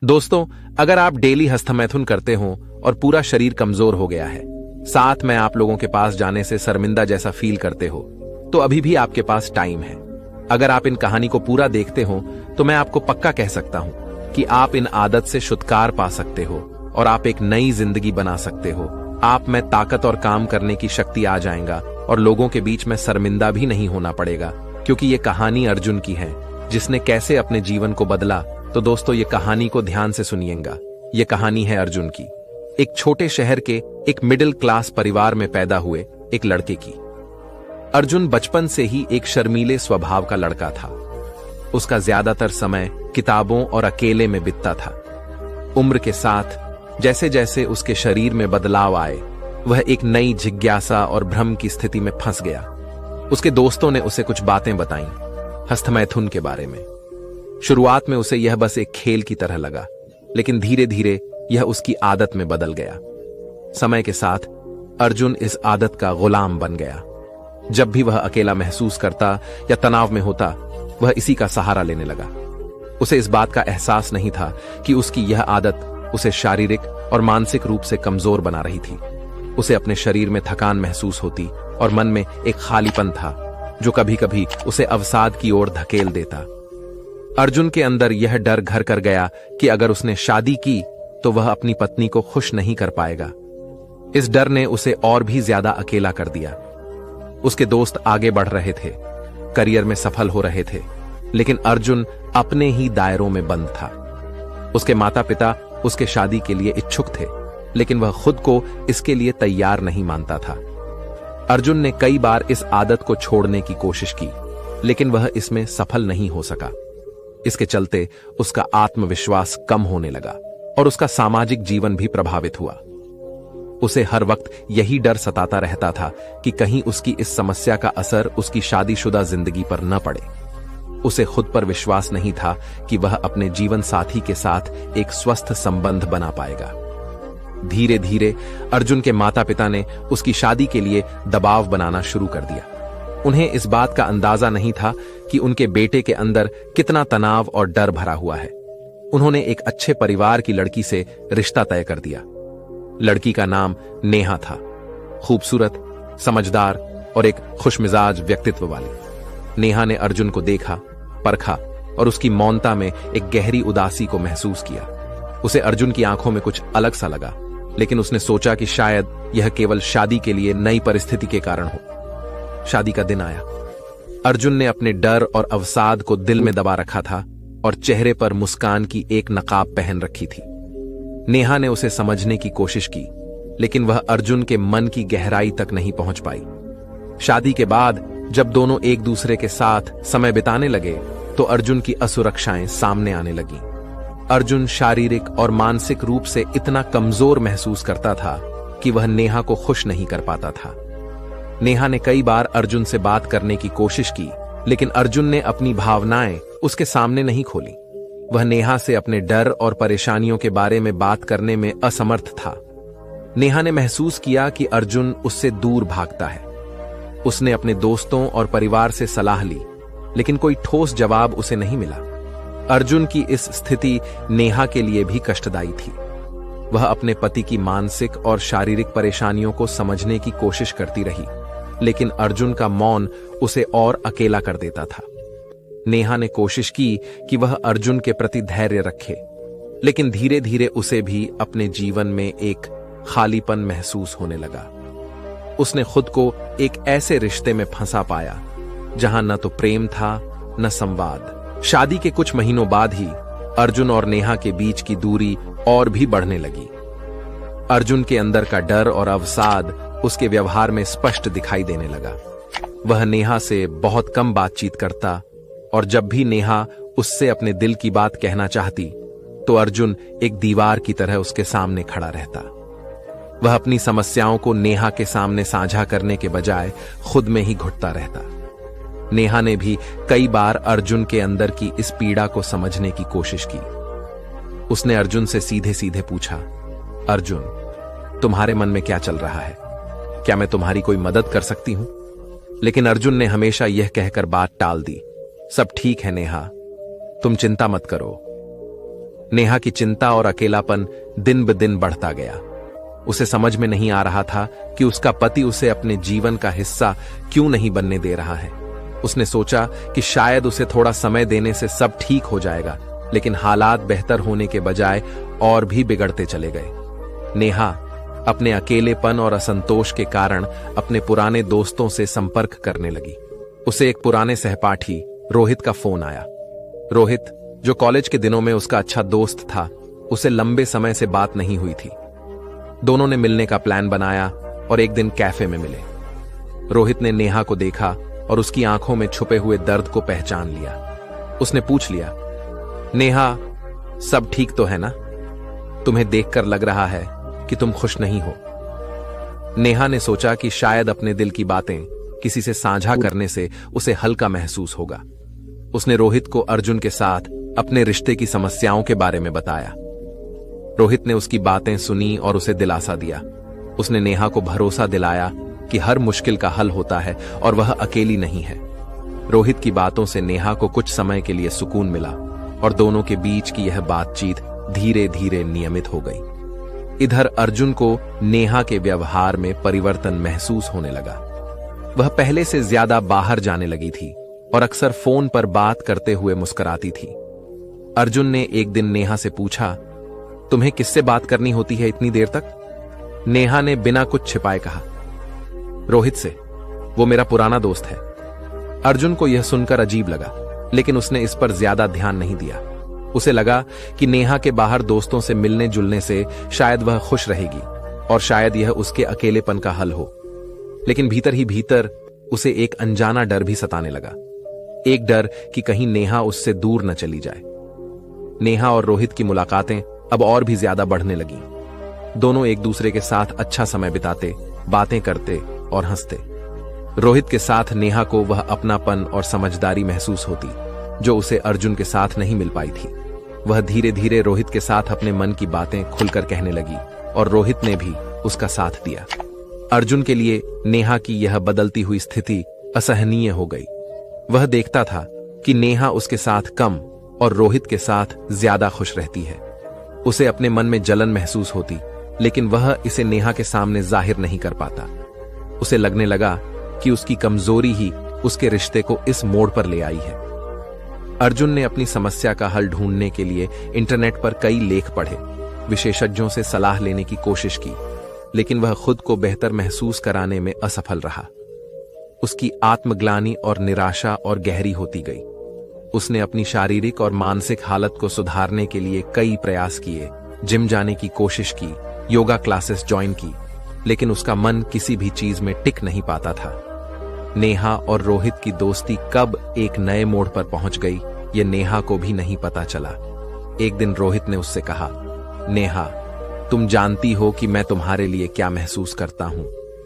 दोस्तों, अगर आप डेली हस्तमैथुन करते हो और पूरा शरीर कमजोर हो गया है, साथ में आप लोगों के पास जाने से शर्मिंदा जैसा फील करते हो, तो अभी भी आपके पास टाइम है। अगर आप इन कहानी को पूरा देखते हो तो मैं आपको पक्का कह सकता हूं कि आप इन आदत से छुटकारा पा सकते हो और आप एक नई जिंदगी बना सकते हो। आप में ताकत और काम करने की शक्ति आ जाएगा और लोगों के बीच में शर्मिंदा भी नहीं होना पड़ेगा, क्योंकि ये कहानी अर्जुन की है जिसने कैसे अपने जीवन को बदला। तो दोस्तों, ये कहानी को ध्यान से सुनिएगा। ये कहानी है अर्जुन की, एक छोटे शहर के एक मिडिल क्लास परिवार में पैदा हुए एक लड़के की। अर्जुन बचपन से ही एक शर्मीले स्वभाव का लड़का था। उसका ज्यादातर समय किताबों और अकेले में बीतता था। उम्र के साथ जैसे जैसे उसके शरीर में बदलाव आए, वह एक नई जिज्ञासा और भ्रम की स्थिति में फंस गया। उसके दोस्तों ने उसे कुछ बातें बताईं हस्तमैथुन के बारे में। शुरुआत में उसे यह बस एक खेल की तरह लगा, लेकिन धीरे धीरे यह उसकी आदत में बदल गया। समय के साथ अर्जुन इस आदत का गुलाम बन गया। जब भी वह अकेला महसूस करता या तनाव में होता, वह इसी का सहारा लेने लगा। उसे इस बात का एहसास नहीं था कि उसकी यह आदत उसे शारीरिक और मानसिक रूप से कमजोर बना रही थी। उसे अपने शरीर में थकान महसूस होती और मन में एक खालीपन था जो कभी कभी उसे अवसाद की ओर धकेल देता। अर्जुन के अंदर यह डर घर कर गया कि अगर उसने शादी की तो वह अपनी पत्नी को खुश नहीं कर पाएगा। इस डर ने उसे और भी ज्यादा अकेला कर दिया। उसके दोस्त आगे बढ़ रहे थे, करियर में सफल हो रहे थे, लेकिन अर्जुन अपने ही दायरों में बंद था। उसके माता पिता उसके शादी के लिए इच्छुक थे, लेकिन वह खुद को इसके लिए तैयार नहीं मानता था। अर्जुन ने कई बार इस आदत को छोड़ने की कोशिश की, लेकिन वह इसमें सफल नहीं हो सका। इसके चलते उसका आत्मविश्वास कम होने लगा और उसका सामाजिक जीवन भी प्रभावित हुआ। उसे हर वक्त यही डर सताता रहता था कि कहीं उसकी इस समस्या का असर उसकी शादीशुदा जिंदगी पर न पड़े। उसे खुद पर विश्वास नहीं था कि वह अपने जीवन साथी के साथ एक स्वस्थ संबंध बना पाएगा। धीरे धीरे अर्जुन के माता पिता ने उसकी शादी के लिए दबाव बनाना शुरू कर दिया। उन्हें इस बात का अंदाजा नहीं था कि उनके बेटे के अंदर कितना तनाव और डर भरा हुआ है। उन्होंने एक अच्छे परिवार की लड़की से रिश्ता तय कर दिया। लड़की का नाम नेहा था, खूबसूरत, समझदार और एक खुशमिजाज व्यक्तित्व वाली। नेहा ने अर्जुन को देखा, परखा और उसकी मौनता में एक गहरी उदासी को महसूस किया। उसे अर्जुन की आंखों में कुछ अलग सा लगा, लेकिन उसने सोचा कि शायद यह केवल शादी के लिए नई परिस्थिति के कारण हो। शादी का दिन आया। अर्जुन ने अपने डर और अवसाद को दिल में दबा रखा था और चेहरे पर मुस्कान की एक नकाब पहन रखी थी। नेहा ने उसे समझने की कोशिश की, लेकिन वह अर्जुन के मन की गहराई तक नहीं पहुंच पाई। शादी के बाद जब दोनों एक दूसरे के साथ समय बिताने लगे, तो अर्जुन की असुरक्षाएं सामने आने लगी। अर्जुन शारीरिक और मानसिक रूप से इतना कमजोर महसूस करता था कि वह नेहा को खुश नहीं कर पाता था। नेहा ने कई बार अर्जुन से बात करने की कोशिश की, लेकिन अर्जुन ने अपनी भावनाएं उसके सामने नहीं खोली। वह नेहा से अपने डर और परेशानियों के बारे में बात करने में असमर्थ था। नेहा ने महसूस किया कि अर्जुन उससे दूर भागता है। उसने अपने दोस्तों और परिवार से सलाह ली, लेकिन कोई ठोस जवाब उसे नहीं मिला। अर्जुन की इस स्थिति नेहा के लिए भी कष्टदायी थी। वह अपने पति की मानसिक और शारीरिक परेशानियों को समझने की कोशिश करती रही, लेकिन अर्जुन का मौन उसे और अकेला कर देता था। नेहा ने कोशिश की कि वह अर्जुन के प्रति धैर्य रखे, लेकिन धीरे धीरे उसे भी अपने जीवन में एक खालीपन महसूस होने लगा। उसने खुद को एक ऐसे रिश्ते में फंसा पाया जहां न तो प्रेम था न संवाद। शादी के कुछ महीनों बाद ही अर्जुन और नेहा के बीच की दूरी और भी बढ़ने लगी। अर्जुन के अंदर का डर और अवसाद उसके व्यवहार में स्पष्ट दिखाई देने लगा। वह नेहा से बहुत कम बातचीत करता और जब भी नेहा उससे अपने दिल की बात कहना चाहती, तो अर्जुन एक दीवार की तरह उसके सामने खड़ा रहता। वह अपनी समस्याओं को नेहा के सामने साझा करने के बजाय खुद में ही घुटता रहता। नेहा ने भी कई बार अर्जुन के अंदर की इस पीड़ा को समझने की कोशिश की। उसने अर्जुन से सीधे सीधे पूछा, अर्जुन, तुम्हारे मन में क्या चल रहा है? क्या मैं तुम्हारी कोई मदद कर सकती हूं? लेकिन अर्जुन ने हमेशा यह कहकर बात टाल दी, सब ठीक है नेहा, तुम चिंता मत करो। नेहा की चिंता और अकेलापन दिन ब दिन बढ़ता गया। उसे समझ में नहीं आ रहा था कि उसका पति उसे अपने जीवन का हिस्सा क्यों नहीं बनने दे रहा है। उसने सोचा कि शायद उसे थोड़ा समय देने से सब ठीक हो जाएगा, लेकिन हालात बेहतर होने के बजाय और भी बिगड़ते चले गए। नेहा अपने अकेलेपन और असंतोष के कारण अपने पुराने दोस्तों से संपर्क करने लगी। उसे एक पुराने सहपाठी रोहित का फोन आया। रोहित, जो कॉलेज के दिनों में उसका अच्छा दोस्त था, उसे लंबे समय से बात नहीं हुई थी। दोनों ने मिलने का प्लान बनाया और एक दिन कैफे में मिले। रोहित ने नेहा को देखा और उसकी आंखों में छुपे हुए दर्द को पहचान लिया। उसने पूछ लिया, नेहा, सब ठीक तो है ना? तुम्हें देखकर लग रहा है कि तुम खुश नहीं हो। नेहा ने सोचा कि शायद अपने दिल की बातें किसी से साझा करने से उसे हल्का महसूस होगा। उसने रोहित को अर्जुन के साथ अपने रिश्ते की समस्याओं के बारे में बताया। रोहित ने उसकी बातें सुनी और उसे दिलासा दिया। उसने नेहा को भरोसा दिलाया कि हर मुश्किल का हल होता है और वह अकेली नहीं है। रोहित की बातों से नेहा को कुछ समय के लिए सुकून मिला और दोनों के बीच की यह बातचीत धीरे धीरे नियमित हो गई। इधर अर्जुन को नेहा के व्यवहार में परिवर्तन महसूस होने लगा। वह पहले से ज्यादा बाहर जाने लगी थी और अक्सर फोन पर बात करते हुए मुस्कुराती थी। अर्जुन ने एक दिन नेहा से पूछा, तुम्हें किससे बात करनी होती है इतनी देर तक? नेहा ने बिना कुछ छिपाए कहा, रोहित से, वो मेरा पुराना दोस्त है। अर्जुन को यह सुनकर अजीब लगा, लेकिन उसने इस पर ज्यादा ध्यान नहीं दिया। उसे लगा कि नेहा के बाहर दोस्तों से मिलने जुलने से शायद वह खुश रहेगी और शायद यह उसके अकेलेपन का हल हो। लेकिन भीतर ही भीतर उसे एक अनजाना डर भी सताने लगा। एक डर कि कहीं नेहा उससे दूर न चली जाए। नेहा और रोहित की मुलाकातें अब और भी ज्यादा बढ़ने लगीं। दोनों एक दूसरे के साथ अच्छा समय बिताते, बातें करते और हंसते। रोहित के साथ नेहा को वह अपनापन और समझदारी महसूस होती जो उसे अर्जुन के साथ नहीं मिल पाई थी। वह धीरे धीरे रोहित के साथ अपने मन की बातें खुलकर कहने लगी और रोहित ने भी उसका साथ दिया। अर्जुन के लिए नेहा की यह बदलती हुई स्थिति असहनीय हो गई। वह देखता था कि नेहा उसके साथ कम और रोहित के साथ ज्यादा खुश रहती है। उसे अपने मन में जलन महसूस होती, लेकिन वह इसे नेहा के सामने जाहिर नहीं कर पाता। उसे लगने लगा कि उसकी कमजोरी ही उसके रिश्ते को इस मोड़ पर ले आई है। अर्जुन ने अपनी समस्या का हल ढूंढने के लिए इंटरनेट पर कई लेख पढ़े, विशेषज्ञों से सलाह लेने की कोशिश की, लेकिन वह खुद को बेहतर महसूस कराने में असफल रहा। उसकी आत्मग्लानि और निराशा और गहरी होती गई। उसने अपनी शारीरिक और मानसिक हालत को सुधारने के लिए कई प्रयास किए, जिम जाने की कोशिश की, योगा क्लासेस ज्वाइन की, लेकिन उसका मन किसी भी चीज में टिक नहीं पाता था। नेहा और रोहित की दोस्ती कब एक नए मोड़ पर पहुंच गई, ये नेहा को भी नहीं पता चला। एक दिन रोहित ने उससे कहा, नेहा, तुम जानती हो कि मैं तुम्हारे लिए क्या महसूस करता हूं।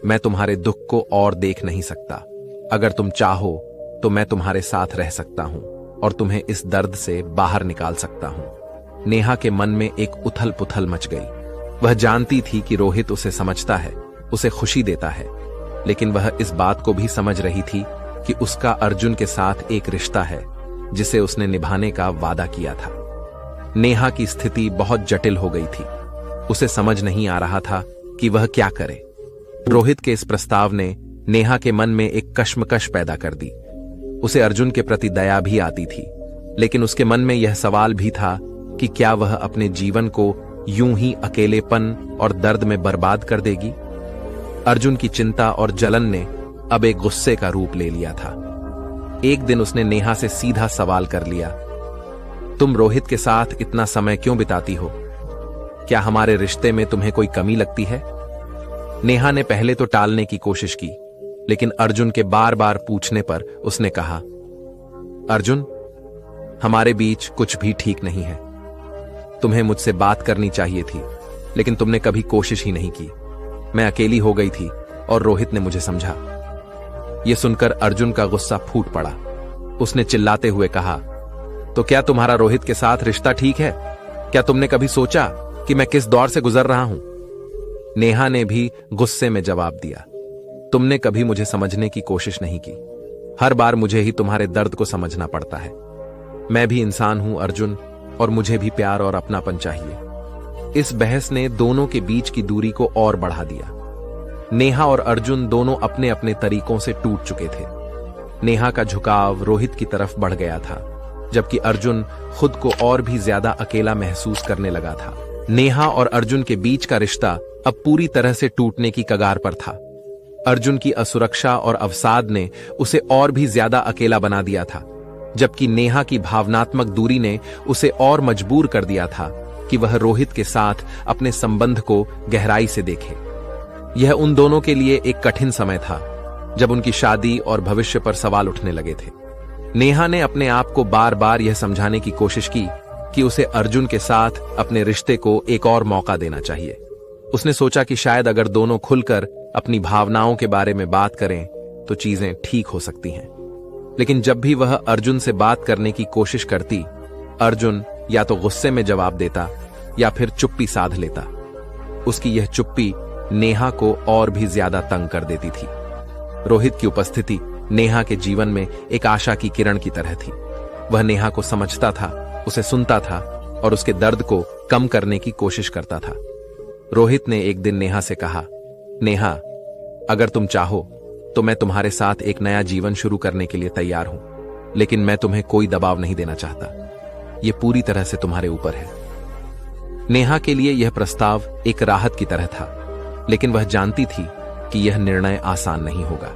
मैं तुम्हारे दुख को और देख नहीं सकता। अगर तुम चाहो तो मैं तुम्हारे साथ रह सकता हूं और तुम्हें इस दर्द से बाहर निकाल सकता हूं। नेहा के मन में एक उथल पुथल मच गई। वह जानती थी कि रोहित उसे समझता है, उसे खुशी देता है, लेकिन वह इस बात को भी समझ रही थी कि उसका अर्जुन के साथ एक रिश्ता है जिसे उसने निभाने का वादा किया था। नेहा की स्थिति बहुत जटिल हो गई थी। उसे समझ नहीं आ रहा था कि वह क्या करे। रोहित के इस प्रस्ताव ने नेहा के मन में एक कश्मकश पैदा कर दी। उसे अर्जुन के प्रति दया भी आती थी, लेकिन उसके मन में यह सवाल भी था कि क्या वह अपने जीवन को यूं ही अकेलेपन और दर्द में बर्बाद कर देगी। अर्जुन की चिंता और जलन ने अब एक गुस्से का रूप ले लिया था। एक दिन उसने नेहा से सीधा सवाल कर लिया, तुम रोहित के साथ इतना समय क्यों बिताती हो? क्या हमारे रिश्ते में तुम्हें कोई कमी लगती है? नेहा ने पहले तो टालने की कोशिश की, लेकिन अर्जुन के बार बार पूछने पर उसने कहा, अर्जुन, हमारे बीच कुछ भी ठीक नहीं है। तुम्हें मुझसे बात करनी चाहिए थी, लेकिन तुमने कभी कोशिश ही नहीं की। मैं अकेली हो गई थी और रोहित ने मुझे समझा। यह सुनकर अर्जुन का गुस्सा फूट पड़ा। उसने चिल्लाते हुए कहा, तो क्या तुम्हारा रोहित के साथ रिश्ता ठीक है? क्या तुमने कभी सोचा कि मैं किस दौर से गुजर रहा हूं? नेहा ने भी गुस्से में जवाब दिया, तुमने कभी मुझे समझने की कोशिश नहीं की। हर बार मुझे ही तुम्हारे दर्द को समझना पड़ता है। मैं भी इंसान हूं अर्जुन, और मुझे भी प्यार और अपनापन चाहिए। इस बहस ने दोनों के बीच की दूरी को और बढ़ा दिया। नेहा और अर्जुन दोनों अपने अपने तरीकों से टूट चुके थे। नेहा का झुकाव रोहित की तरफ बढ़ गया था, जबकि अर्जुन खुद को और भी ज्यादा अकेला महसूस करने लगा था। नेहा और अर्जुन के बीच का रिश्ता अब पूरी तरह से टूटने की कगार पर था। अर्जुन की असुरक्षा और अवसाद ने उसे और भी ज्यादा अकेला बना दिया था, जबकि नेहा की भावनात्मक दूरी ने उसे और मजबूर कर दिया था कि वह रोहित के साथ अपने संबंध को गहराई से देखे। यह उन दोनों के लिए एक कठिन समय था, जब उनकी शादी और भविष्य पर सवाल उठने लगे थे। नेहा ने अपने आप को बार बार यह समझाने की कोशिश की कि उसे अर्जुन के साथ अपने रिश्ते को एक और मौका देना चाहिए। उसने सोचा कि शायद अगर दोनों खुलकर अपनी भावनाओं के बारे में बात करें तो चीजें ठीक हो सकती हैं। लेकिन जब भी वह अर्जुन से बात करने की कोशिश करती, अर्जुन या तो गुस्से में जवाब देता या फिर चुप्पी साध लेता। उसकी यह चुप्पी नेहा को और भी ज्यादा तंग कर देती थी। रोहित की उपस्थिति नेहा के जीवन में एक आशा की किरण की तरह थी। वह नेहा को समझता था, उसे सुनता था और उसके दर्द को कम करने की कोशिश करता था। रोहित ने एक दिन नेहा से कहा, नेहा, अगर तुम चाहो तो मैं तुम्हारे साथ एक नया जीवन शुरू करने के लिए तैयार हूं, लेकिन मैं तुम्हें कोई दबाव नहीं देना चाहता। यह पूरी तरह से तुम्हारे ऊपर है। नेहा के लिए यह प्रस्ताव एक राहत की तरह था, लेकिन वह जानती थी कि यह निर्णय आसान नहीं होगा।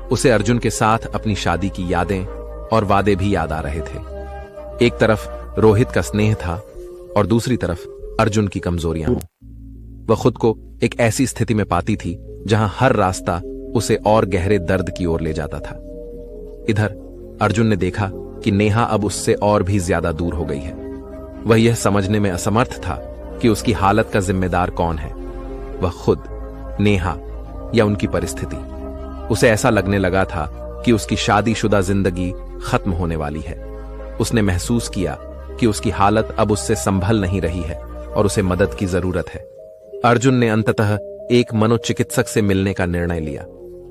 उसे अर्जुन के साथ अपनी शादी की यादें और वादे भी याद आ रहे थे। एक तरफ रोहित का स्नेह था और दूसरी तरफ अर्जुन की कमजोरियां। वह खुद को एक ऐसी स्थिति में पाती थी जहां हर रास्ता उसे और गहरे दर्द की ओर ले जाता था। इधर अर्जुन ने देखा कि नेहा अब उससे और भी ज्यादा दूर हो गई है। वह यह समझने में असमर्थ था कि उसकी हालत का जिम्मेदार कौन है, वह खुद, नेहा या उनकी परिस्थिति। उसे ऐसा लगने लगा था कि उसकी शादीशुदा जिंदगी खत्म होने वाली है। उसने महसूस किया कि उसकी हालत अब उससे संभल नहीं रही है और उसे मदद की जरूरत है। अर्जुन ने अंततः एक मनोचिकित्सक से मिलने का निर्णय लिया।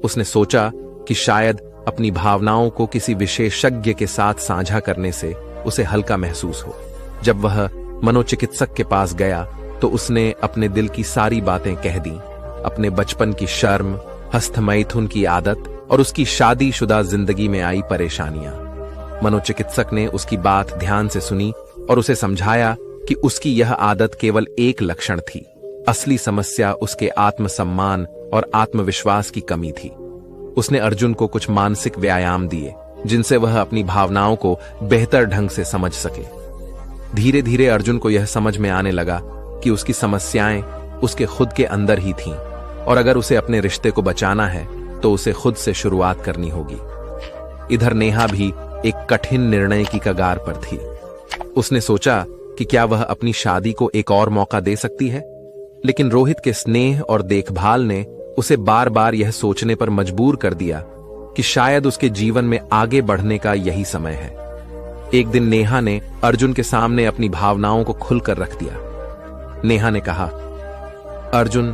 उसने सोचा कि शायद अपनी भावनाओं को किसी विशेषज्ञ के साथ साझा करने से उसे हल्का महसूस हो। जब वह मनोचिकित्सक के पास गया तो उसने अपने दिल की सारी बातें कह दी, अपने बचपन की शर्म, हस्तमैथुन की आदत और उसकी शादीशुदा जिंदगी में आई परेशानियां। मनोचिकित्सक ने उसकी बात ध्यान से सुनी और उसे समझाया कि उसकी यह आदत केवल एक लक्षण थी। असली समस्या उसके आत्मसम्मान और आत्मविश्वास की कमी थी। उसने अर्जुन को कुछ मानसिक व्यायाम दिए जिनसे वह अपनी भावनाओं को बेहतर ढंग से समझ सके। धीरे धीरे अर्जुन को यह समझ में आने लगा कि उसकी समस्याएं उसके खुद के अंदर ही थीं और अगर उसे अपने रिश्ते को बचाना है तो उसे खुद से शुरुआत करनी होगी। इधर नेहा भी एक कठिन निर्णय की कगार पर थी। उसने सोचा कि क्या वह अपनी शादी को एक और मौका दे सकती है, लेकिन रोहित के स्नेह और देखभाल ने उसे बार बार यह सोचने पर मजबूर कर दिया कि शायद उसके जीवन में आगे बढ़ने का यही समय है। एक दिन नेहा ने अर्जुन के सामने अपनी भावनाओं को खुलकर रख दिया। नेहा ने कहा, अर्जुन,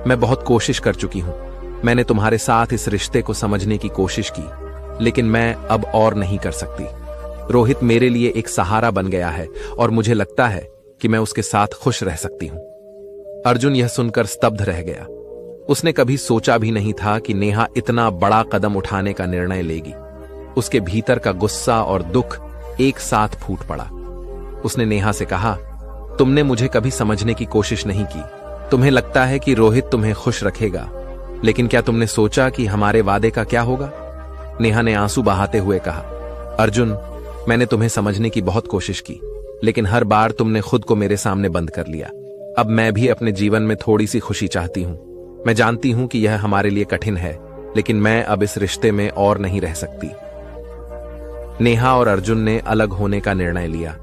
मैं बहुत कोशिश कर चुकी हूं। मैंने तुम्हारे साथ इस रिश्ते को समझने की कोशिश की, लेकिन मैं अब और नहीं कर सकती। रोहित मेरे लिए एक सहारा बन गया है और मुझे लगता है कि मैं उसके साथ खुश रह सकती हूं। अर्जुन यह सुनकर स्तब्ध रह गया। उसने कभी सोचा भी नहीं था कि नेहा इतना बड़ा कदम उठाने का निर्णय लेगी। उसके भीतर का गुस्सा और दुख एक साथ फूट पड़ा। उसने नेहा से कहा, तुमने मुझे कभी समझने की कोशिश नहीं की। तुम्हें लगता है कि रोहित तुम्हें खुश रखेगा, लेकिन क्या तुमने सोचा कि हमारे वादे का क्या होगा? नेहा ने आंसू बहाते हुए कहा, अर्जुन, मैंने तुम्हें समझने की बहुत कोशिश की, लेकिन हर बार तुमने खुद को मेरे सामने बंद कर लिया। अब मैं भी अपने जीवन में थोड़ी सी खुशी चाहती हूं। मैं जानती हूं कि यह हमारे लिए कठिन है, लेकिन मैं अब इस रिश्ते में और नहीं रह सकती। नेहा और अर्जुन ने अलग होने का निर्णय लिया।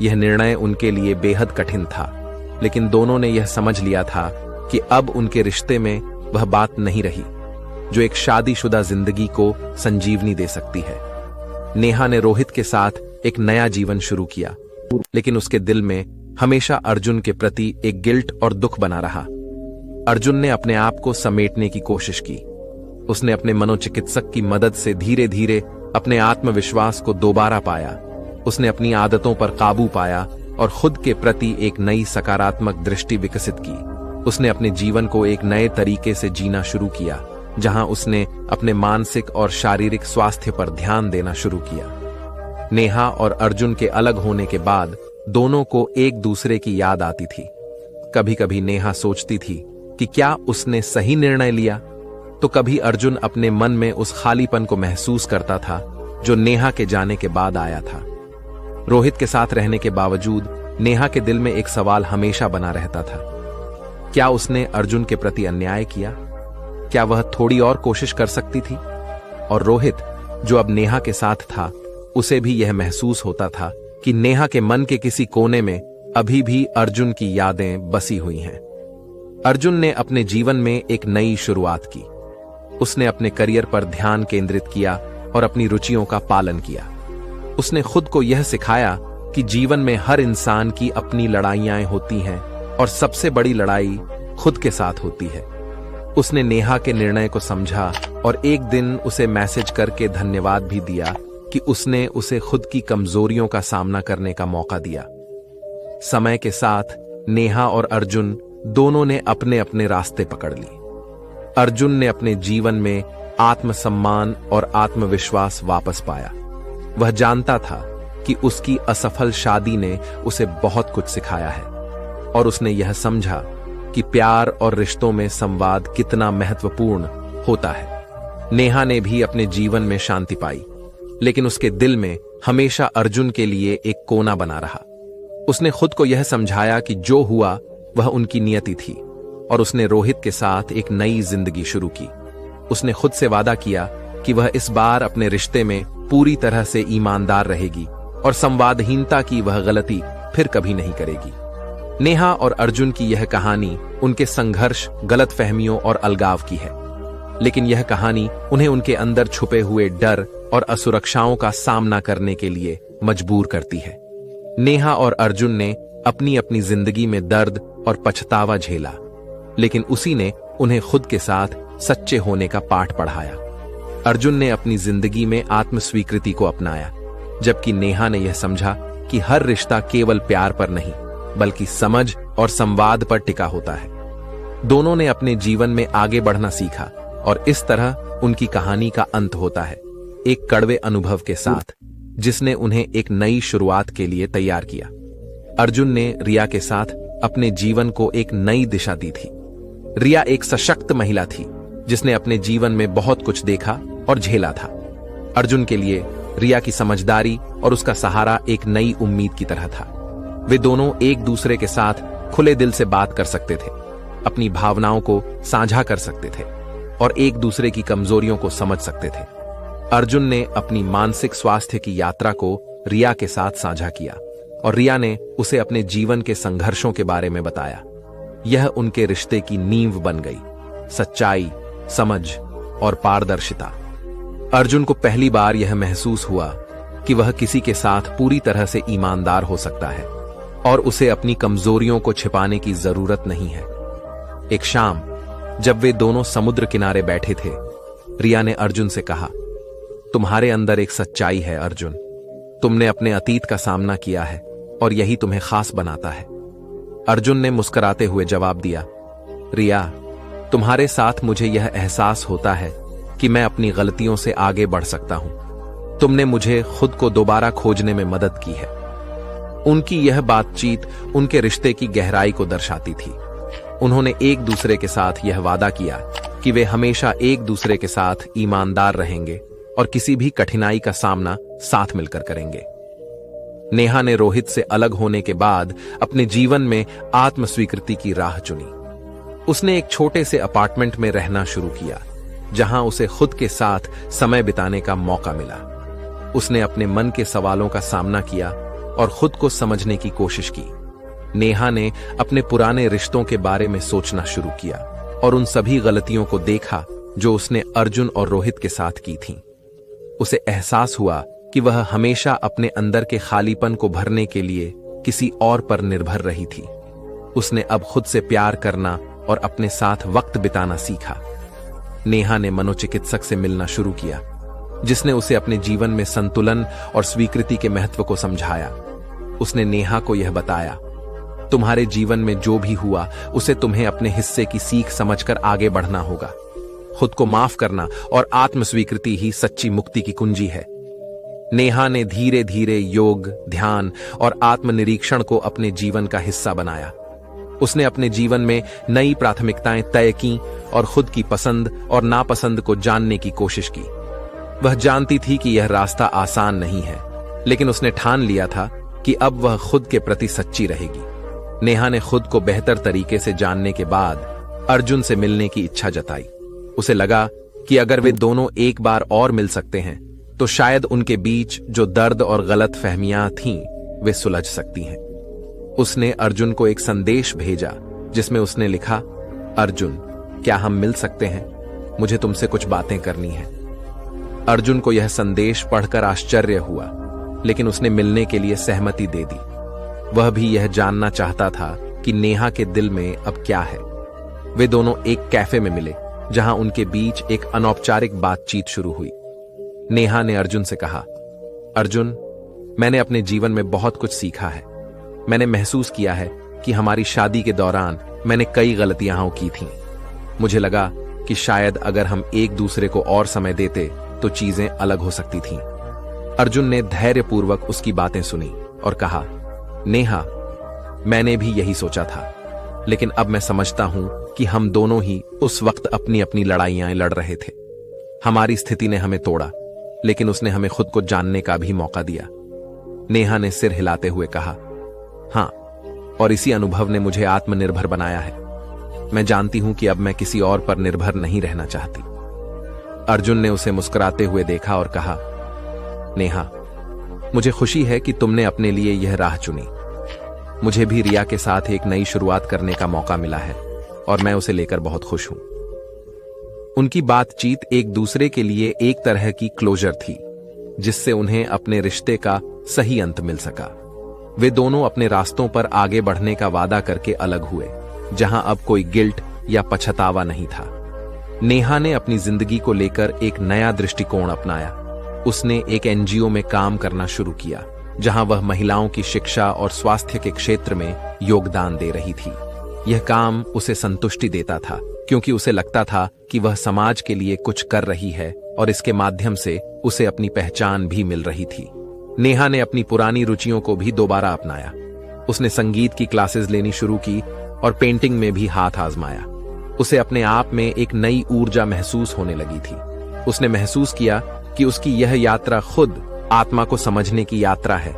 यह निर्णय उनके लिए बेहद कठिन था, लेकिन दोनों ने यह समझ लिया था कि अब उनके रिश्ते में वह बात नहीं रही जो एक शादीशुदा जिंदगी को संजीवनी दे सकती है। नेहा ने रोहित के साथ एक नया जीवन शुरू किया, लेकिन उसके दिल में हमेशा अर्जुन के प्रति एक गिल्ट और दुख बना रहा। अर्जुन ने अपने आप को समेटने की कोशिश की। उसने अपने मनोचिकित्सक की मदद से धीरे धीरे अपने आत्मविश्वास को दोबारा पाया। उसने अपनी आदतों पर काबू पाया और खुद के प्रति एक नई सकारात्मक दृष्टि विकसित की। उसने अपने जीवन को एक नए तरीके से जीना शुरू किया, जहां उसने अपने मानसिक और शारीरिक स्वास्थ्य पर ध्यान देना शुरू किया। नेहा और अर्जुन के अलग होने के बाद दोनों को एक दूसरे की याद आती थी। कभी कभी नेहा सोचती थी कि क्या उसने सही निर्णय लिया, तो कभी अर्जुन अपने मन में उस खालीपन को महसूस करता था जो नेहा के जाने के बाद आया था। रोहित के साथ रहने के बावजूद नेहा के दिल में एक सवाल हमेशा बना रहता था। क्या उसने अर्जुन के प्रति अन्याय किया? क्या वह थोड़ी और कोशिश कर सकती थी? और रोहित, जो अब नेहा के साथ था, उसे भी यह महसूस होता था कि नेहा के मन के किसी कोने में अभी भी अर्जुन की यादें बसी हुई हैं। अर्जुन ने अपने जीवन में एक नई शुरुआत की। उसने अपने करियर पर ध्यान केंद्रित किया और अपनी रुचियों का पालन किया। उसने खुद को यह सिखाया कि जीवन में हर इंसान की अपनी लड़ाइयां होती हैं और सबसे बड़ी लड़ाई खुद के साथ होती है। उसने नेहा के निर्णय को समझा और एक दिन उसे मैसेज करके धन्यवाद भी दिया कि उसने उसे खुद की कमजोरियों का सामना करने का मौका दिया। समय के साथ नेहा और अर्जुन दोनों ने अपने अपने रास्ते पकड़ ली। अर्जुन ने अपने जीवन में आत्मसम्मान और आत्मविश्वास वापस पाया। वह जानता था कि उसकी असफल शादी ने उसे बहुत कुछ सिखाया है और उसने यह समझा कि प्यार और रिश्तों में संवाद कितना महत्वपूर्ण होता है। नेहा ने भी अपने जीवन में शांति पाई, लेकिन उसके दिल में हमेशा अर्जुन के लिए एक कोना बना रहा। उसने खुद को यह समझाया कि जो हुआ वह उनकी नियति थी और उसने रोहित के साथ एक नई जिंदगी शुरू की। उसने खुद से वादा किया कि वह इस बार अपने रिश्ते में पूरी तरह से ईमानदार रहेगी और संवादहीनता की वह गलती फिर कभी नहीं करेगी। नेहा और अर्जुन की यह कहानी उनके संघर्ष, गलतफहमियों और अलगाव की है, लेकिन यह कहानी उन्हें उनके अंदर छुपे हुए डर और असुरक्षाओं का सामना करने के लिए मजबूर करती है। नेहा और अर्जुन ने अपनी अपनी जिंदगी में दर्द और पछतावा झेला, लेकिन उसी ने उन्हें खुद के साथ सच्चे होने का पाठ पढ़ाया। अर्जुन ने अपनी जिंदगी में आत्मस्वीकृति को अपनाया, जबकि नेहा ने यह समझा कि हर रिश्ता केवल प्यार पर नहीं बल्कि समझ और संवाद पर टिका होता है। दोनों ने अपने जीवन में आगे बढ़ना सीखा और इस तरह उनकी कहानी का अंत होता है, एक कड़वे अनुभव के साथ जिसने उन्हें एक नई शुरुआत के लिए तैयार किया। अर्जुन ने रिया के साथ अपने जीवन को एक नई दिशा दी थी। रिया एक सशक्त महिला थी जिसने अपने जीवन में बहुत कुछ देखा और झेला था। अर्जुन के लिए रिया की समझदारी और उसका सहारा एक नई उम्मीद की तरह था। वे दोनों एक दूसरे के साथ खुले दिल से बात कर सकते थे, अपनी भावनाओं को साझा कर सकते थे और एक दूसरे की कमजोरियों को समझ सकते थे। अर्जुन ने अपनी मानसिक स्वास्थ्य की यात्रा को रिया के साथ साझा किया और रिया ने उसे अपने जीवन के संघर्षों के बारे में बताया। यह उनके रिश्ते की नींव बन गई, सच्चाई, समझ और पारदर्शिता। अर्जुन को पहली बार यह महसूस हुआ कि वह किसी के साथ पूरी तरह से ईमानदार हो सकता है और उसे अपनी कमजोरियों को छिपाने की जरूरत नहीं है। एक शाम जब वे दोनों समुद्र किनारे बैठे थे, रिया ने अर्जुन से कहा, तुम्हारे अंदर एक सच्चाई है अर्जुन, तुमने अपने अतीत का सामना किया है और यही तुम्हें खास बनाता है। अर्जुन ने मुस्कुराते हुए जवाब दिया, रिया, तुम्हारे साथ मुझे यह एहसास होता है कि मैं अपनी गलतियों से आगे बढ़ सकता हूं। तुमने मुझे खुद को दोबारा खोजने में मदद की है। उनकी यह बातचीत उनके रिश्ते की गहराई को दर्शाती थी। उन्होंने एक दूसरे के साथ यह वादा किया कि वे हमेशा एक दूसरे के साथ ईमानदार रहेंगे और किसी भी कठिनाई का सामना साथ मिलकर करेंगे। नेहा ने रोहित से अलग होने के बाद अपने जीवन में आत्मस्वीकृति की राह चुनी। उसने एक छोटे से अपार्टमेंट में रहना शुरू किया, जहां उसे खुद के साथ समय बिताने का मौका मिला। उसने अपने मन के सवालों का सामना किया और खुद को समझने की कोशिश की। नेहा ने अपने पुराने रिश्तों के बारे में सोचना शुरू किया और उन सभी गलतियों को देखा जो उसने अर्जुन और रोहित के साथ की थीं। उसे एहसास हुआ कि वह हमेशा अपने अंदर के खालीपन को भरने के लिए किसी और पर निर्भर रही थी। उसने अब खुद से प्यार करना और अपने साथ वक्त बिताना सीखा। नेहा ने मनोचिकित्सक से मिलना शुरू किया जिसने उसे अपने जीवन में संतुलन और स्वीकृति के महत्व को समझाया। उसने नेहा को यह बताया, तुम्हारे जीवन में जो भी हुआ उसे तुम्हें अपने हिस्से की सीख समझकर आगे बढ़ना होगा। खुद को माफ करना और आत्म स्वीकृति ही सच्ची मुक्ति की कुंजी है। नेहा ने धीरे धीरे योग, ध्यान और आत्मनिरीक्षण को अपने जीवन का हिस्सा बनाया। उसने अपने जीवन में नई प्राथमिकताएं तय की और खुद की पसंद और नापसंद को जानने की कोशिश की। वह जानती थी कि यह रास्ता आसान नहीं है, लेकिन उसने ठान लिया था कि अब वह खुद के प्रति सच्ची रहेगी। नेहा ने खुद को बेहतर तरीके से जानने के बाद अर्जुन से मिलने की इच्छा जताई। उसे लगा कि अगर वे दोनों एक बार और मिल सकते हैं तो शायद उनके बीच जो दर्द और गलत फहमियां थीं वे सुलझ सकती हैं। उसने अर्जुन को एक संदेश भेजा जिसमें उसने लिखा, अर्जुन, क्या हम मिल सकते हैं? मुझे तुमसे कुछ बातें करनी है। अर्जुन को यह संदेश पढ़कर आश्चर्य हुआ, लेकिन उसने मिलने के लिए सहमति दे दी। वह भी यह जानना चाहता था कि नेहा के दिल में अब क्या है। वे दोनों एक कैफे में मिले, जहां उनके बीच एक अनौपचारिक बातचीत शुरू हुई। नेहा ने अर्जुन से कहा, अर्जुन, मैंने अपने जीवन में बहुत कुछ सीखा है। मैंने महसूस किया है कि हमारी शादी के दौरान मैंने कई गलतियां की थीं। मुझे लगा कि शायद अगर हम एक दूसरे को और समय देते तो चीजें अलग हो सकती थीं। अर्जुन ने धैर्यपूर्वक उसकी बातें सुनी और कहा, नेहा, मैंने भी यही सोचा था, लेकिन अब मैं समझता हूं कि हम दोनों ही उस वक्त अपनी अपनी लड़ाइयां लड़ रहे थे। हमारी स्थिति ने हमें तोड़ा, लेकिन उसने हमें खुद को जानने का भी मौका दिया। नेहा ने सिर हिलाते हुए कहा, हां, और इसी अनुभव ने मुझे आत्मनिर्भर बनाया है। मैं जानती हूं कि अब मैं किसी और पर निर्भर नहीं रहना चाहती। अर्जुन ने उसे मुस्कुराते हुए देखा और कहा, नेहा, मुझे खुशी है कि तुमने अपने लिए यह राह चुनी। मुझे भी रिया के साथ एक नई शुरुआत करने का मौका मिला है और मैं उसे लेकर बहुत खुश हूं। उनकी बातचीत एक दूसरे के लिए एक तरह की क्लोजर थी, जिससे उन्हें अपने रिश्ते का सही अंत मिल सका। वे दोनों अपने रास्तों पर आगे बढ़ने का वादा करके अलग हुए, जहां अब कोई गिल्ट या पछतावा नहीं था। नेहा ने अपनी जिंदगी को लेकर एक नया दृष्टिकोण अपनाया। उसने एक एनजीओ में काम करना शुरू किया, जहां वह महिलाओं की शिक्षा और स्वास्थ्य के क्षेत्र में योगदान दे रही थी। यह काम उसे संतुष्टि देता था, क्योंकि उसे लगता था कि वह समाज के लिए कुछ कर रही है और इसके माध्यम से उसे अपनी पहचान भी मिल रही थी। नेहा ने अपनी पुरानी रुचियों को भी दोबारा अपनाया। उसने संगीत की क्लासेस लेनी शुरू की और पेंटिंग में भी हाथ आजमाया। उसे अपने आप में एक नई ऊर्जा महसूस होने लगी थी। उसने महसूस किया कि उसकी यह यात्रा खुद आत्मा को समझने की यात्रा है,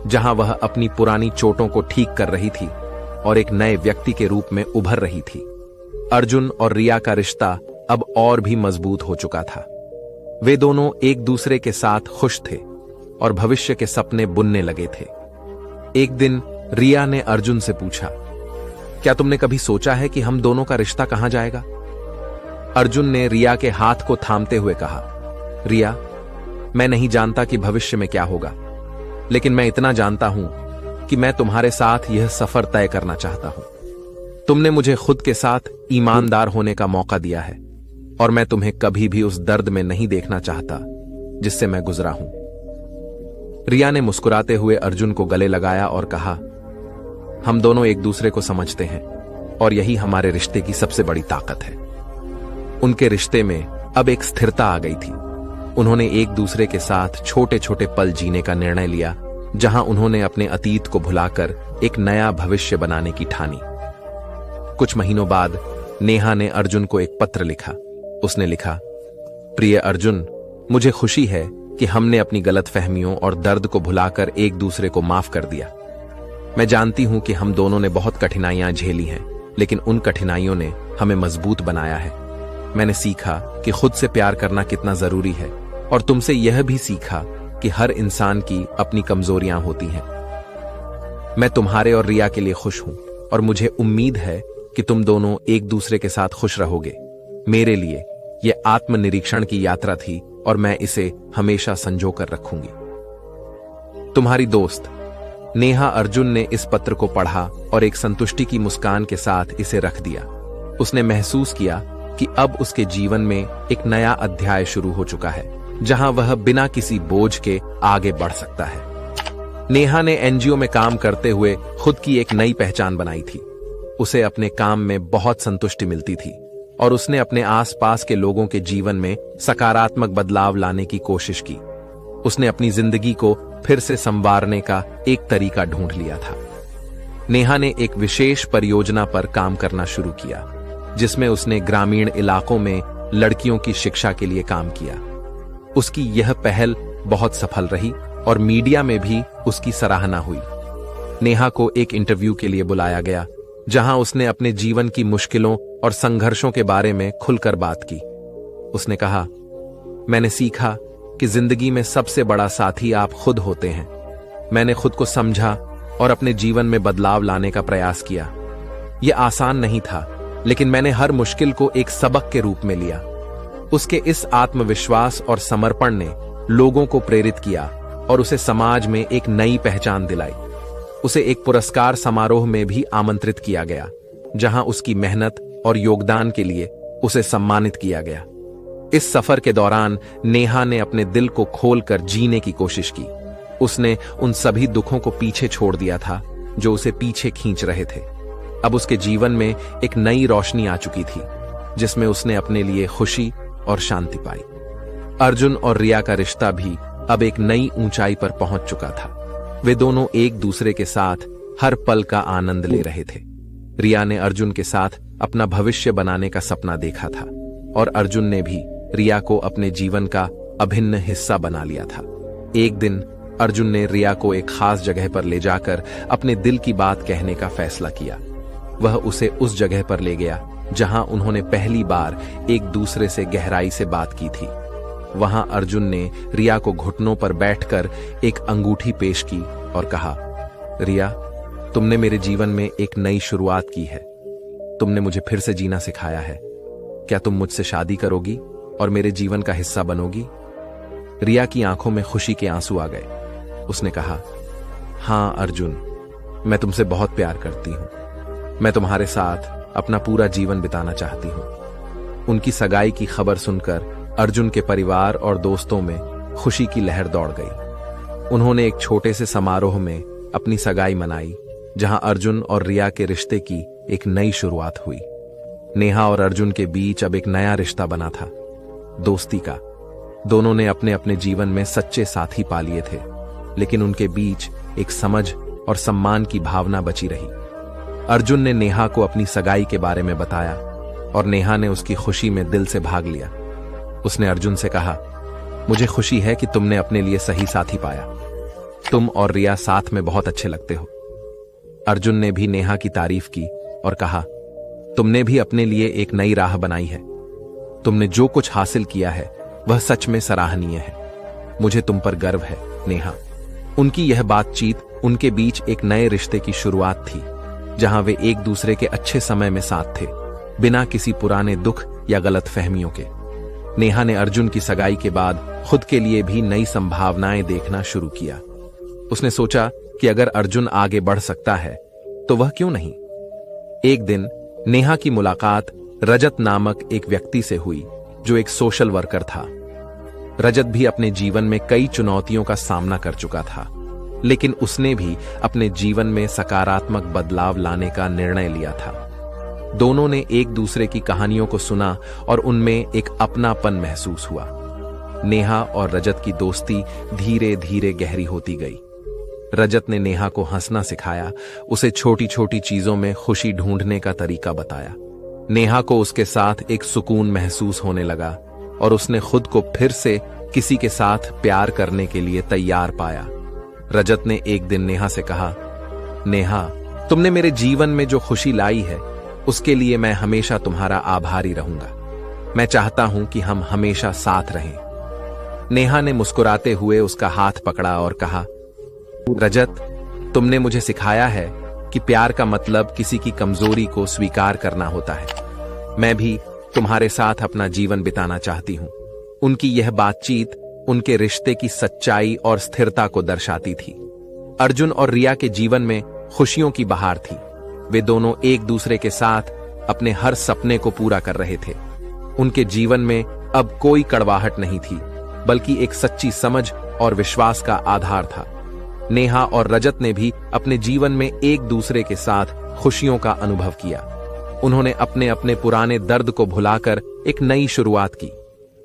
जहां वह अपनी पुरानी चोटों को ठीक कर रही थी और एक नए व्यक्ति के रूप में उभर रही थी। अर्जुन और रिया का रिश्ता अब और भी मजबूत हो चुका था। वे दोनों एक दूसरे के साथ खुश थे और भविष्य के सपने बुनने लगे थे। एक दिन रिया ने अर्जुन से पूछा, क्या तुमने कभी सोचा है कि हम दोनों का रिश्ता कहां जाएगा? अर्जुन ने रिया के हाथ को थामते हुए कहा, रिया, मैं नहीं जानता कि भविष्य में क्या होगा, लेकिन मैं इतना जानता हूं कि मैं तुम्हारे साथ यह सफर तय करना चाहता हूं। तुमने मुझे खुद के साथ ईमानदार होने का मौका दिया है और मैं तुम्हें कभी भी उस दर्द में नहीं देखना चाहता जिससे मैं गुजरा हूं। रिया ने मुस्कुराते हुए अर्जुन को गले लगाया और कहा, हम दोनों एक दूसरे को समझते हैं और यही हमारे रिश्ते की सबसे बड़ी ताकत है। उनके रिश्ते में अब एक स्थिरता आ गई थी। उन्होंने एक दूसरे के साथ छोटे छोटे पल जीने का निर्णय लिया, जहां उन्होंने अपने अतीत को भुलाकर एक नया भविष्य बनाने की ठानी। कुछ महीनों बाद नेहा ने अर्जुन को एक पत्र लिखा। उसने लिखा, प्रिय अर्जुन, मुझे खुशी है कि हमने अपनी गलतफहमियों और दर्द को भुलाकर एक दूसरे को माफ कर दिया। मैं जानती हूं कि हम दोनों ने बहुत कठिनाइयां झेली हैं, लेकिन उन कठिनाइयों ने हमें मजबूत बनाया है। मैंने सीखा कि खुद से प्यार करना कितना जरूरी है और तुमसे यह भी सीखा कि हर इंसान की अपनी कमजोरियां होती हैं। मैं तुम्हारे और रिया के लिए खुश हूं और मुझे उम्मीद है कि तुम दोनों एक दूसरे के साथ खुश रहोगे। मेरे लिए यह आत्मनिरीक्षण की यात्रा थी और मैं इसे हमेशा संजो कर रखूंगी। तुम्हारी दोस्त। नेहा अर्जुन ने इस पत्र को पढ़ा और एक संतुष्टि की मुस्कान के साथ इसे रख दिया। उसने महसूस किया कि अब उसके जीवन में एक नया अध्याय शुरू हो चुका है। जहां वह बिना किसी बोझ के आगे बढ़ सकता है। नेहा ने एनजीओ में काम करते हुए खुद की एक नई पहचान बनाई थी। उसे अपने काम में बहुत संतुष्टि मिलती थी और उसने अपने आसपास के लोगों के जीवन में सकारात्मक बदलाव लाने की कोशिश की। उसने अपनी जिंदगी को फिर से संवारने का एक तरीका ढूंढ लिया था। नेहा ने एक विशेष परियोजना पर काम करना शुरू किया, जिसमें उसने ग्रामीण इलाकों में लड़कियों की शिक्षा के लिए काम किया। उसकी यह पहल बहुत सफल रही और मीडिया में भी उसकी सराहना हुई। नेहा को एक इंटरव्यू के लिए बुलाया गया, जहां उसने अपने जीवन की मुश्किलों और संघर्षों के बारे में खुलकर बात की। उसने कहा, मैंने सीखा कि जिंदगी में सबसे बड़ा साथी आप खुद होते हैं। मैंने खुद को समझा और अपने जीवन में बदलाव लाने का प्रयास किया। यह आसान नहीं था, लेकिन मैंने हर मुश्किल को एक सबक के रूप में लिया। उसके इस आत्मविश्वास और समर्पण ने लोगों को प्रेरित किया और उसे समाज में एक नई पहचान दिलाई। उसे एक पुरस्कार समारोह में भी आमंत्रित किया गया, जहां उसकी मेहनत और योगदान के लिए उसे सम्मानित किया गया। इस सफर के दौरान नेहा ने अपने दिल को खोलकर जीने की कोशिश की। उसने उन सभी दुखों को पीछे छोड़ दिया था जो उसे पीछे खींच रहे थे। अब उसके जीवन में एक नई रोशनी आ चुकी थी, जिसमें उसने अपने लिए खुशी और शांति पाई। अर्जुन और रिया का रिश्ता भी अब एक नई ऊंचाई पर पहुंच चुका था। वे दोनों एक दूसरे के साथ हर पल का आनंद ले रहे थे। रिया ने अर्जुन के साथ अपना भविष्य बनाने का सपना देखा था और अर्जुन ने भी रिया को अपने जीवन का अभिन्न हिस्सा बना लिया था। एक दिन अर्जुन ने रिया को एक खास जगह पर ले जाकर अपने दिल की बात कहने का फैसला किया। वह उसे उस जगह पर ले गया जहां उन्होंने पहली बार एक दूसरे से गहराई से बात की थी। वहां अर्जुन ने रिया को घुटनों पर बैठकर एक अंगूठी पेश की और कहा, रिया, तुमने मेरे जीवन में एक नई शुरुआत की है। तुमने मुझे फिर से जीना सिखाया है। क्या तुम मुझसे शादी करोगी और मेरे जीवन का हिस्सा बनोगी? रिया की आंखों में खुशी के आंसू आ गए। उसने कहा, हां अर्जुन, मैं तुमसे बहुत प्यार करती हूं। मैं तुम्हारे साथ अपना पूरा जीवन बिताना चाहती हूं। उनकी सगाई की खबर सुनकर अर्जुन के परिवार और दोस्तों में खुशी की लहर दौड़ गई। उन्होंने एक छोटे से समारोह में अपनी सगाई मनाई, जहां अर्जुन और रिया के रिश्ते की एक नई शुरुआत हुई। नेहा और अर्जुन के बीच अब एक नया रिश्ता बना था, दोस्ती का। दोनों ने अपने अपने जीवन में सच्चे साथी पा लिए थे, लेकिन उनके बीच एक समझ और सम्मान की भावना बची रही। अर्जुन ने नेहा को अपनी सगाई के बारे में बताया और नेहा ने उसकी खुशी में दिल से भाग लिया। उसने अर्जुन से कहा, मुझे खुशी है कि तुमने अपने लिए सही साथी पाया। तुम और रिया साथ में बहुत अच्छे लगते हो। अर्जुन ने भी नेहा की तारीफ की और कहा, तुमने भी अपने लिए एक नई राह बनाई है। तुमने जो कुछ हासिल किया है वह सच में सराहनीय है। मुझे तुम पर गर्व है, नेहा। उनकी यह बातचीत उनके बीच एक नए रिश्ते की शुरुआत थी, जहां वे एक दूसरे के अच्छे समय में साथ थे, बिना किसी पुराने दुख या गलत फहमियों के। नेहा ने अर्जुन की सगाई के बाद खुद के लिए भी नई संभावनाएं देखना शुरू किया। उसने सोचा कि अगर अर्जुन आगे बढ़ सकता है तो वह क्यों नहीं। एक दिन नेहा की मुलाकात रजत नामक एक व्यक्ति से हुई, जो एक सोशल वर्कर था। रजत भी अपने जीवन में कई चुनौतियों का सामना कर चुका था, लेकिन उसने भी अपने जीवन में सकारात्मक बदलाव लाने का निर्णय लिया था। दोनों ने एक दूसरे की कहानियों को सुना और उनमें एक अपनापन महसूस हुआ। नेहा और रजत की दोस्ती धीरे धीरे गहरी होती गई। रजत ने नेहा को हंसना सिखाया, उसे छोटी छोटी चीजों में खुशी ढूंढने का तरीका बताया। नेहा को उसके साथ एक सुकून महसूस होने लगा और उसने खुद को फिर से किसी के साथ प्यार करने के लिए तैयार पाया। रजत ने एक दिन नेहा से कहा, नेहा, तुमने मेरे जीवन में जो खुशी लाई है उसके लिए मैं हमेशा तुम्हारा आभारी रहूंगा। मैं चाहता हूं कि हम हमेशा साथ रहें। नेहा ने मुस्कुराते हुए उसका हाथ पकड़ा और कहा, रजत, तुमने मुझे सिखाया है कि प्यार का मतलब किसी की कमजोरी को स्वीकार करना होता है। मैं भी तुम्हारे साथ अपना जीवन बिताना चाहती हूं। उनकी यह बातचीत उनके रिश्ते की सच्चाई और स्थिरता को दर्शाती थी। अर्जुन और रिया के जीवन में खुशियों की बहार थी। वे दोनों एक दूसरे के साथ अपने हर सपने को पूरा कर रहे थे। उनके जीवन में अब कोई कड़वाहट नहीं थी, बल्कि एक सच्ची समझ और विश्वास का आधार था। नेहा और रजत ने भी अपने जीवन में एक दूसरे के साथ खुशियों का अनुभव किया। उन्होंने अपने अपने पुराने दर्द को भुलाकर एक नई शुरुआत की।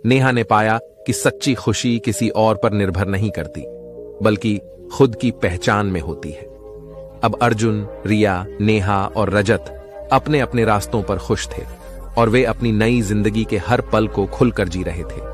नेहा ने पाया कि सच्ची खुशी किसी और पर निर्भर नहीं करती, बल्कि खुद की पहचान में होती है। अब अर्जुन, रिया, नेहा और रजत अपने अपने रास्तों पर खुश थे और वे अपनी नई जिंदगी के हर पल को खुलकर जी रहे थे।